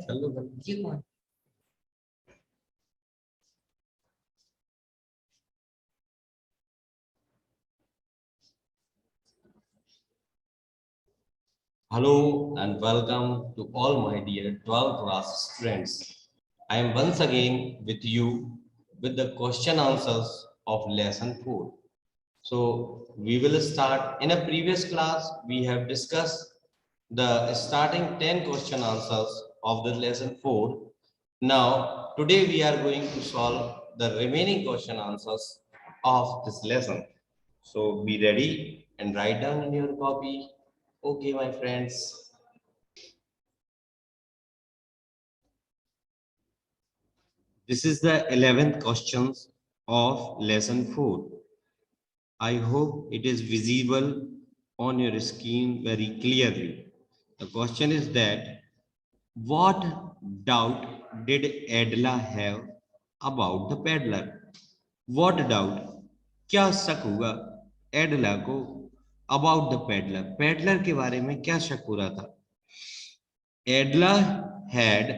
चलो ये कौन? Hello and welcome to all my dear 12th class students. I am once again with you with the question answers of lesson 4. So we will start. In a previous class we have discussed the starting 10 question answers of the lesson 4. Now today we are going to solve the remaining question answers of this lesson. So be ready and write down in your copy. Okay, my friends. This is the 11th questions of lesson 4. I hope it is visible on your screen very clearly. The question is that what doubt did Adela have about the peddler? What doubt? क्या शक हुआ एडला को about the peddler? Peddler के बारे में क्या शक हो रहा था? Edla had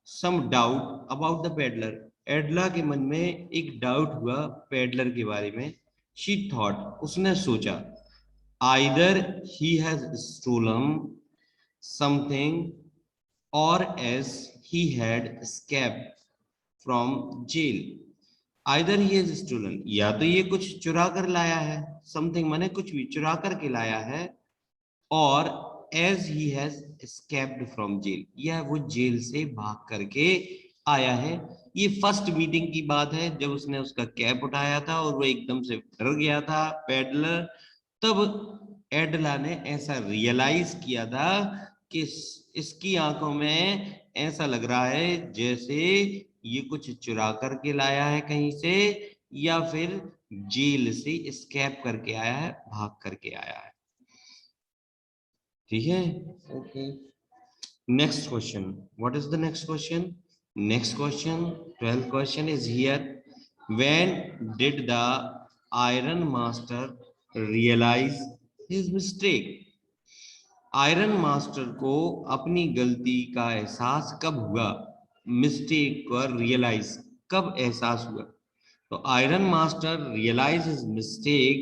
some doubt about the peddler. Edla के मन में एक डाउट हुआ पेडलर के बारे में. शी थॉट, उसने सोचा, either he has stolen something और as he had escaped from jail. Either he has stolen, या तो ये कुछ चुरा कर लाया है, समथिंग माने कुछ भी चुरा करके लाया है, और as he has escaped from jail, यह वो जेल से भाग करके आया है. ये फर्स्ट मीटिंग की बात है जब उसने उसका कैप उठाया था और वो एकदम से डर गया था पेडलर. तब एडला ने ऐसा रियलाइज किया था कि इसकी आंखों में ऐसा लग रहा है जैसे ये कुछ चुरा करके लाया है कहीं से, या फिर जेल से एस्केप करके आया है, भाग करके आया है. ठीक है, okay. Next question. What is the next question? Next question, 12th question is here. When did the iron master realise his mistake? Iron master को अपनी गलती का एहसास कब हुआ? मिस्टेक का रियलाइज कब एहसास हुआ? तो iron master realise his mistake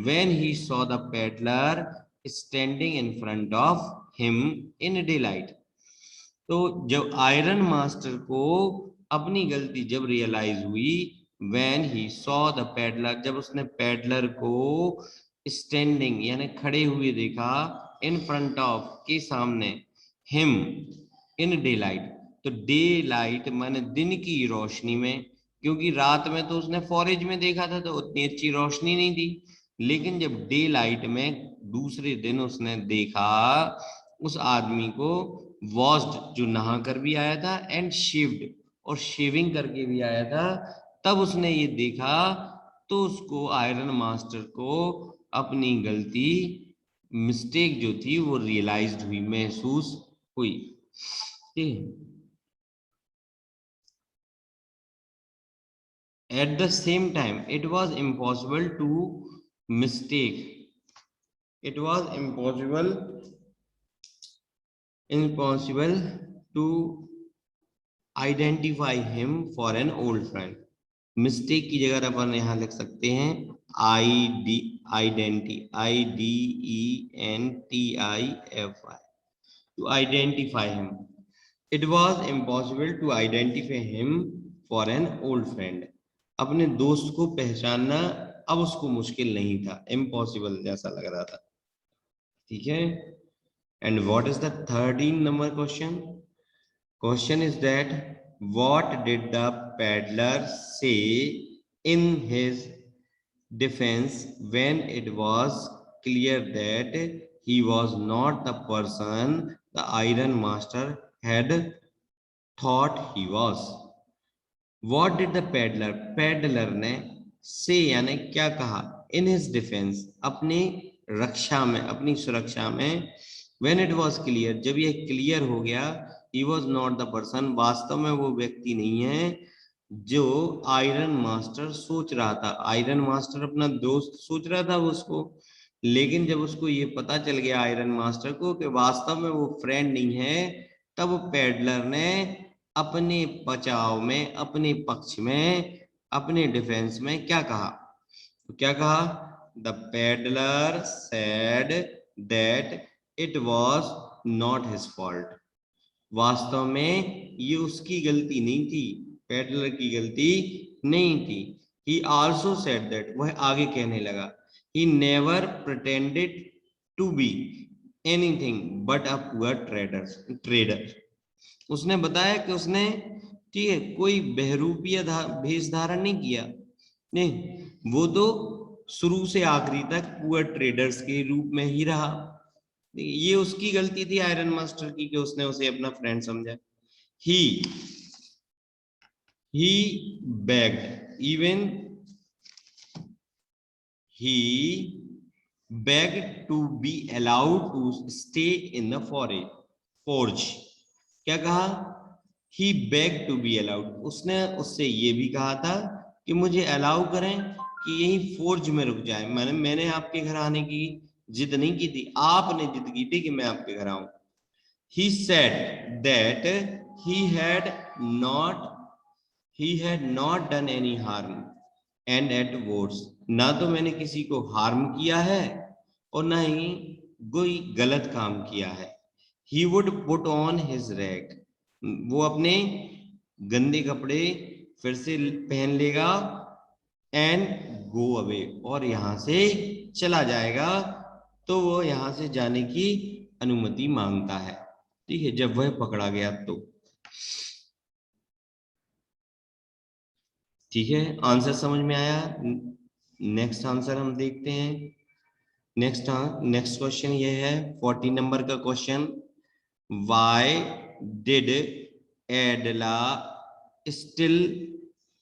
when he saw the peddler standing in front of him in daylight. तो जब आयरन मास्टर को अपनी गलती जब रियलाइज हुई, when he saw the peddler, जब उसने पेडलर को स्टैंडिंग यानी खड़े हुए देखा, इन फ्रंट ऑफ के सामने, हिम इन डे लाइट. तो डे लाइट माने दिन की रोशनी में, क्योंकि रात में तो उसने फॉरेज में देखा था तो उतनी अच्छी रोशनी नहीं थी, लेकिन जब डे लाइट में दूसरे दिन उसने देखा उस आदमी को, वॉश्ड जो नहा कर भी आया था, एंड शेव्ड और शेविंग करके भी आया था, तब उसने ये देखा. तो उसको आयरन मास्टर को अपनी गलती, मिस्टेक जो थी वो रियलाइज्ड हुई, महसूस हुई. At the same time, it was impossible to mistake. It was impossible to identify him for an old friend. Mistake की जगह अपन यहाँ लिख सकते हैं identify. To identify him. It was impossible to identify him for an old friend. अपने दोस्त को पहचानना अब उसको मुश्किल नहीं था, इम्पॉसिबल जैसा लग रहा था. ठीक है. And what is the 13 number question? Question is that what did the peddler say in his defence when it was clear that he was not the person the iron master had thought he was. What did the peddler, peddler ने say यानी क्या कहा, in his defense, अपनी रक्षा में, अपनी सुरक्षा में, when it was clear, जब ये क्लियर हो गया, he was not the person, वास्तव में वो व्यक्ति नहीं है जो आयरन मास्टर सोच रहा था. आयरन मास्टर अपना दोस्त सोच रहा था उसको, लेकिन जब उसको ये पता चल गया आयरन मास्टर को कि वास्तव में वो फ्रेंड नहीं है, तब पेडलर ने अपने बचाव में, अपने पक्ष में, अपने डिफेंस में क्या कहा? तो क्या कहा? The peddler said that it was not his fault. वास्तव में ये उसकी गलती नहीं थी, पेडलर की गलती नहीं थी। ही ऑल्सो सेड दैट, वह आगे कहने लगा, he never pretended to be anything but a poor trader. उसने बताया कि उसने, ठीक है, कोई बहरूपिया भेष धारण नहीं किया। नहीं, वो तो शुरू से आखिरी तक पुअर ट्रेडर्स के रूप में ही रहा। ये उसकी गलती थी आयरन मास्टर की कि उसने उसे अपना फ्रेंड समझा। ही he begged, even he begged to be allowed to stay in the forge। क्या कहा? he begged to be allowed, उसने उससे ये भी कहा था कि मुझे अलाउ करें कि यही फोर्ज में रुक जाए। मैंने आपके घर आने की जिद नहीं की थी, आपने जिद की थी कि मैं आपके घर आऊं। he said that he had not he had not done any harm and at words, ना तो मैंने किसी को हार्म किया है और ना ही कोई गलत काम किया है। he would put on his rag, वो अपने गंदे कपड़े फिर से पहन लेगा, एंड गो अवे, और यहां से चला जाएगा। तो वो यहां से जाने की अनुमति मांगता है, ठीक है, जब वह पकड़ा गया तो। ठीक है, आंसर समझ में आया? नेक्स्ट आंसर हम देखते हैं। नेक्स्ट क्वेश्चन ये है 40 नंबर का question. Why did एडला still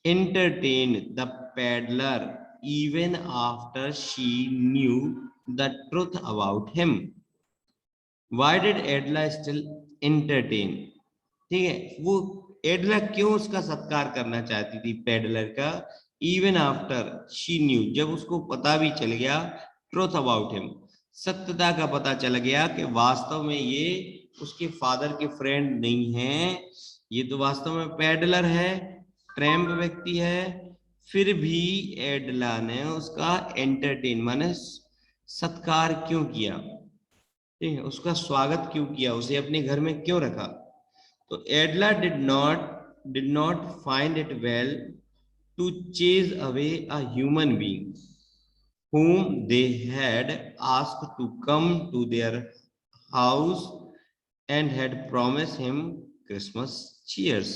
entertain the peddler even after she knew the truth about him? Why did Adla still entertain? ठीक है, वो एडला क्यों उसका सत्कार करना चाहती थी पेडलर का, इवन आफ्टर शी न्यू, जब उसको पता भी चल गया, ट्रूथ अबाउट हिम, सत्यता का पता चल गया कि वास्तव में ये उसके फादर के फ्रेंड नहीं है, ये तो वास्तव में पेडलर है, ट्रैम्प व्यक्ति है। फिर भी एडला ने उसका एंटरटेन माने सत्कार क्यों किया? ठीक है, उसका स्वागत क्यों किया, उसे अपने घर में क्यों रखा? तो एडला did not find it well to chase away a human being whom they had asked to come to their house and had promised him Christmas cheers.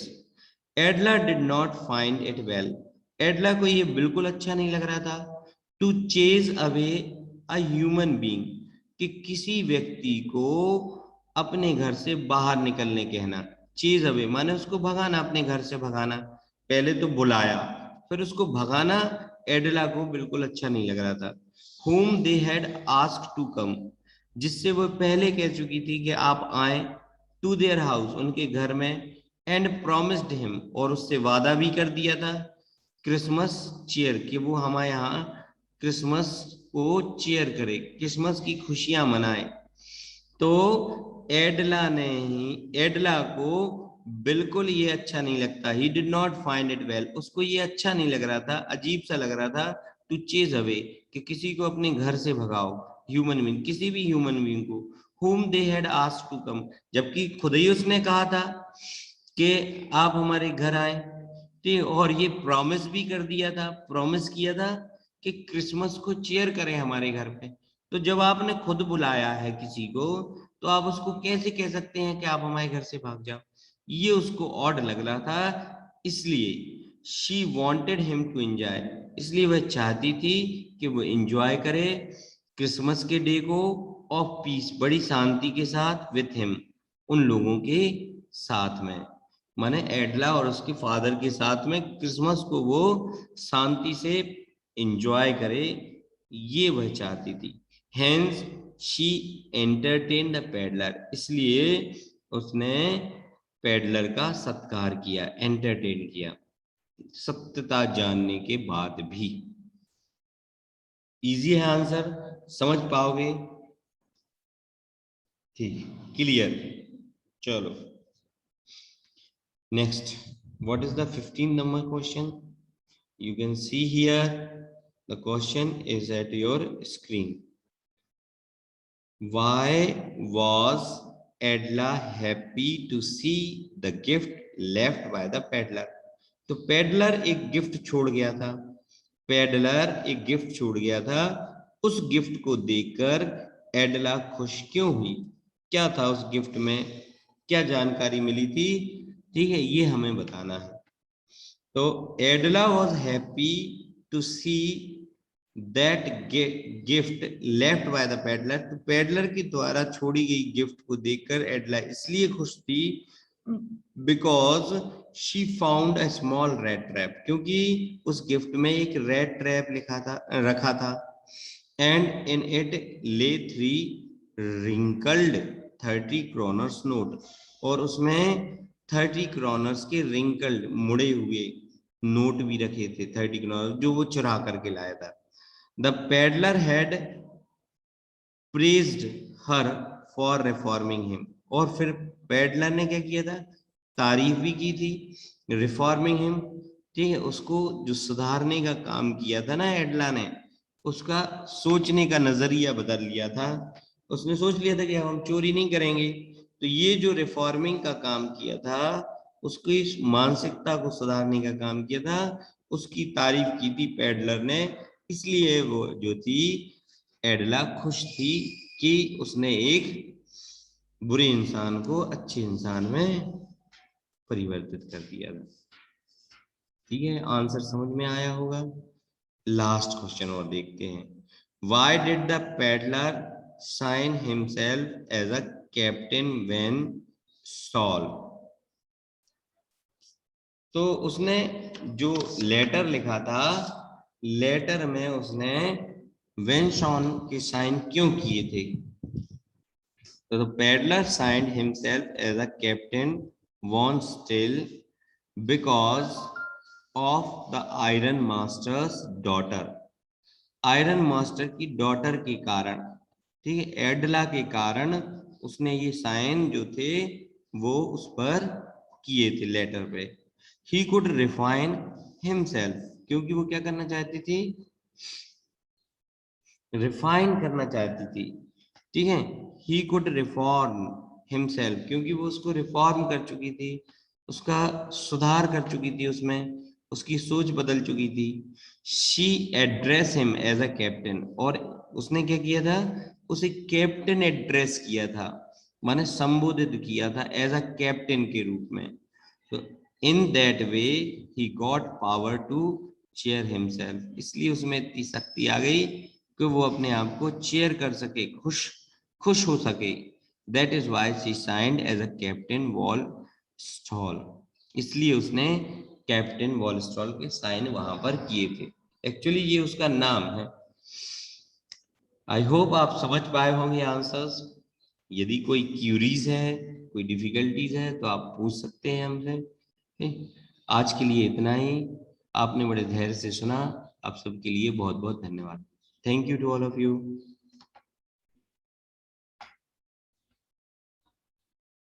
Adla did not find it well. एडला को ये बिल्कुल अच्छा नहीं लग रहा था to chase away a human being, कि किसी व्यक्ति को अपने घर से बाहर निकलने कहना। चेज अवे माने उसको भगाना, अपने घर से भगाना। पहले तो बुलाया, फिर उसको भगाना, एडला को बिल्कुल अच्छा नहीं लग रहा था। whom they had asked to come, जिससे वो पहले कह चुकी थी कि आप आए, टू देयर हाउस, उनके घर में, एंड प्रोमिस्ड हिम, और उससे वादा भी कर दिया था, क्रिसमस चीयर, कि वो हमारे यहाँ क्रिसमस को चीयर करे, क्रिसमस की खुशियां मनाए। तो एडला को बिल्कुल ये अच्छा नहीं लगता, he did not find it well, उसको ये अच्छा नहीं लग रहा था, अजीब सा लग रहा था, टू चेज अवे, कि किसी को अपने घर से भगाओ, ह्यूमन बीइंग, किसी भी ह्यूमन बीइंग को, whom they had asked to come, जबकि खुद ही उसने कहा था कि आप हमारे घर आए, ठीक, और ये प्रॉमिस भी कर दिया था, प्रॉमिस किया था कि क्रिसमस को चेयर करें हमारे घर पे। तो जब आपने खुद बुलाया है किसी को, तो आप उसको कैसे कह सकते हैं कि आप हमारे घर से भाग जाओ? ये उसको ऑड लग रहा था, इसलिए she wanted him to enjoy, इसलिए वह चाहती थी कि वो एंजॉय करे क्रिसमस के डे को, ऑफ पीस, बड़ी शांति के साथ, विथ हिम, उन लोगों के साथ में, माने एडला और उसके फादर के साथ में क्रिसमस को वो शांति से एंजॉय करे, ये वह चाहती थी। Hence she entertain the peddler, इसलिए उसने पेडलर का सत्कार किया, एंटरटेन किया, सत्यता जानने के बाद भी। इजी है आंसर, समझ पाओगे? ठीक, क्लियर, चलो Next, what is the 15th number question? You can see here, the question is at your screen. Why was Edla happy to see the gift left by the peddler? तो peddler एक gift छोड़ गया था, peddler एक gift छोड़ गया था, उस गिफ्ट को देखकर एडला खुश क्यों हुई? क्या था उस गिफ्ट में, क्या जानकारी मिली थी? ठीक है, ये हमें बताना है। तो Edla was happy to see that gift left by the peddler. तो पेडलर के द्वारा छोड़ी गई गिफ्ट को देखकर एडला इसलिए खुश थी because she found a small red trap, क्योंकि उस गिफ्ट में एक रेड ट्रैप लिखा था, रखा था। एंड इन इट ले 3 रिंकल्ड 30 क्रोनर्स नोट, और उसमें 30 क्रोनर्स के रिंकल्ड मुड़े हुए नोट भी रखे थे, 30 क्रोनर्स, जो वो चुरा करके लाया था। The peddler had praised her for reforming him, और फिर पेडलर ने क्या किया था? तारीफ भी की थी, रिफॉर्मिंग हिम, ठीक है, उसको जो सुधारने का काम किया था ना एडला ने, उसका सोचने का नजरिया बदल लिया था। उसने सोच लिया था कि हम चोरी नहीं करेंगे। तो ये जो रिफॉर्मिंग का काम किया था, उसकी मानसिकता को सुधारने का काम किया था, उसकी तारीफ की थी पेडलर ने। इसलिए वो जो थी एडला खुश थी कि उसने एक बुरे इंसान को अच्छे इंसान में परिवर्तित कर दिया था। ठीक है, आंसर समझ में आया होगा। लास्ट क्वेश्चन और देखते हैं। Why did the peddler sign himself as a captain when Saul? तो उसने जो लेटर लिखा था, लेटर में उसने वेंशॉन के साइन क्यों किए थे? तो the peddler signed himself as a captain Von Still because of the iron master's daughter, iron master की डॉटर के कारण, ठीक है, एडला के कारण उसने ये साइन जो थे वो उस पर किए थे लेटर पे। ही कुड रिफाइन हिमसेल्फ, क्योंकि वो क्या करना चाहती थी? रिफाइन करना चाहती थी, ठीक है। ही कुड रिफॉर्म हिमसेल्फ, क्योंकि वो उसको रिफॉर्म कर चुकी थी, उसका सुधार कर चुकी थी, उसमें उसकी सोच बदल चुकी थी। She address him as a captain, और उसने क्या किया था? उसे कैप्टन एड्रेस किया था, माने संबोधित किया था एज अ कैप्टन के रूप में। तो in that way he got power to cheer himself, इसलिए उसमें इतनी शक्ति आ गई कि वो अपने आप को चेयर कर सके, खुश हो सके। That is why she signed as a captain wall stall, इसलिए उसने कैप्टन वॉल स्टॉल के साइन वहां पर किए थे। एक्चुअली ये उसका नाम है। आई होप आप समझ पाए होंगे आंसर्स। यदि कोई क्यूरीज है, कोई डिफिकल्टीज है, तो आप पूछ सकते हैं हमसे। ठीक? आज के लिए इतना ही। आपने बड़े धैर्य से सुना, आप सबके लिए बहुत बहुत धन्यवाद। Thank you to all of you.